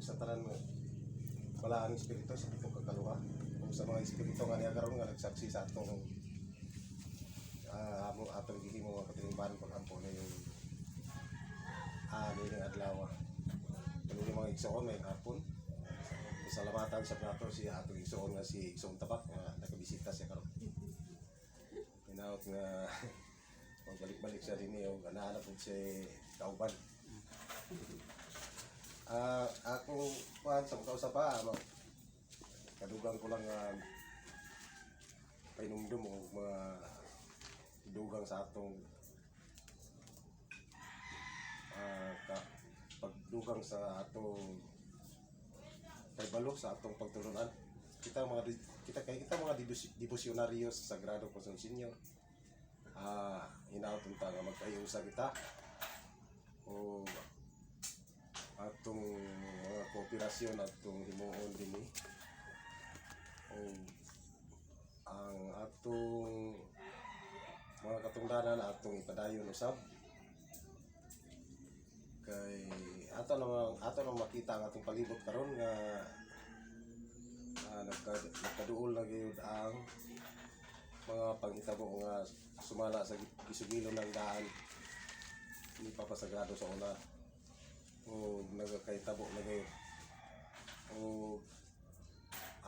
sa tanan nga wala ang espiritu sa itong kakaluha kung sa mga espiritu nga niya karon nga nagsaksi sa atong atong gihimo mga katinimbahan pag-ampo na yung nining adlaw. Ano yung mga igsoon may hapon. Salamatan sa plato si atong igsoon nga si Igsoon Tabak nga nakabisita siya karon. Hinaot nga magbalik-balik siya rin o ganahanap po siya kauban. Ako sa kausa pa kadugang ko lang painumdum o mga dugang sa atong pagdugang sa atong kaibalo sa atong pagtulunan. Kita mga devosyonaryo sa Sagrado Corazon Senior. Hinaot unta nga magkayusa kita o atong mga kooperasyon atong himuon dinhi o ang atong mga katungdanan atong ipadayon usab kay ato nang makita ang atong palibot karon nga nagkaduol na gyud ang mga panghitabo nga sumala sa gisugilon ng daan ni Papa Sagrado sa una o nagkahitabo na gyud o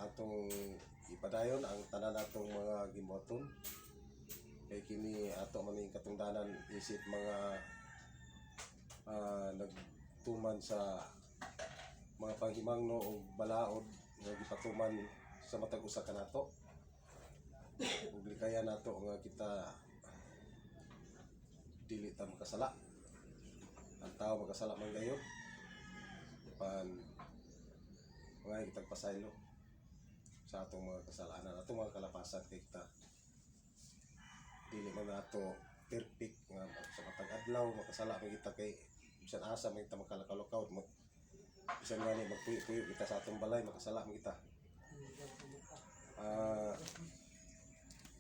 atong ipadayon ang tanan natong mga gimboton kay kini ato maning katungdanan isip mga nagtuman sa mga panghimangno o balaod nga gipatuman sa matag usa kanato ug likaya nato nga kita dili ta makasala ang tao makasala man gayon pan mga kitag pasaylo sa atong mga kasalanan atong mga kalapasan kay kita dili man nato perfect nga sa matag adlaw makasala man kita kay bisan asa man kita makalakalukaw mo bisan gani magpuyo-puyo kita sa atong balay makasala man kita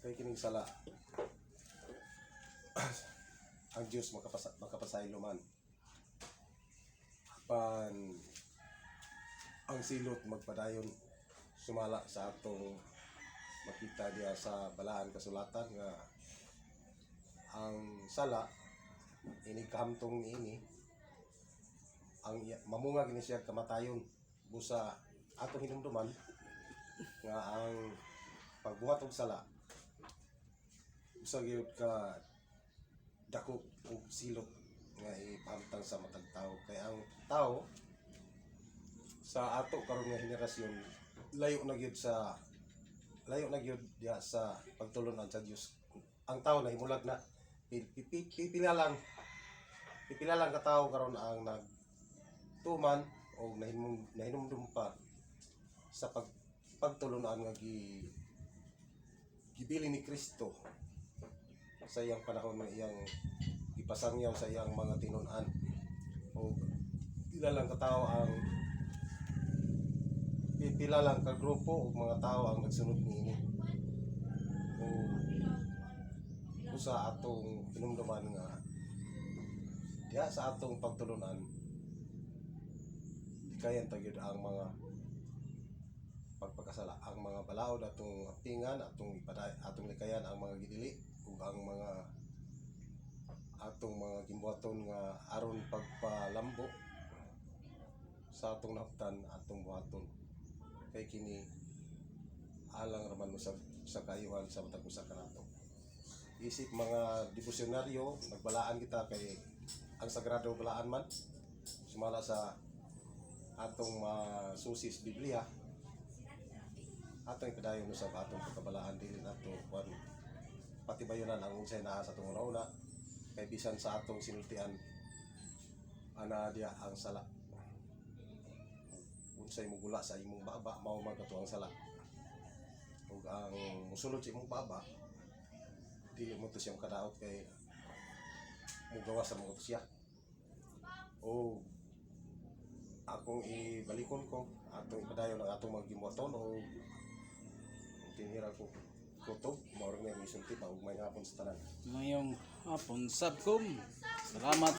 kay kining sala ang Diyos makapasaylo man pan ang silot magpadayon sumala sa atong makita diya sa balaan kasulatan nga ang sala inigkamtong niini ang mamungag ni siya kamatayon busa atong hinumduman nga ang pagbuhat og sala usa gyud ka dako og silot nga ipamtang sa matag tao kay ang tao sa ato karon nga henerasyon layo na gyud diya sa pagtulunan sa Dios. Ang tao na himulag na pipila lang ka tao karon ang nagtuman o nahinumdum pa sa pagtulunan nga gibili ni Kristo sa iyang panahon nga iyang ipasangyaw sa iyang mga tinun-an o pila lang ka tao ang pila lang ka grupo o mga tao ang nagsunod niini o sa atong hinumduman nga diya sa atong pagtulunan kayan tagyud ang mga pagpakasala ang mga balaod atong aptingan atong likayan ang mga gidili ug ang mga atong mga gimbuhaton nga aron pagpalambo sa atong nahuptan atong buhaton kay kini alang raman mo sa kayuhan sa matag usa kanato isip mga devosyonaryo nagbalaan kita kay ang sagrado balaan man sumala sa atong susis Biblia atong ipadayon sa atong pagkabalaan dili nato patibayonan ang unsay naa sa atong una kay bisan sa atong sinultian ana dia ang sala unsay mugula sa imong baba mao man kato ang sala ug ang musulod sa imong baba dili mo to siyang kadaot kay mugawa sa mga siya o akong ibalikon ko atong ipadayon ang atong maggimuton o tinira ko kutob mao ring may isulti pa ug may hapon sa tanan mayong hapon sabkom salamat.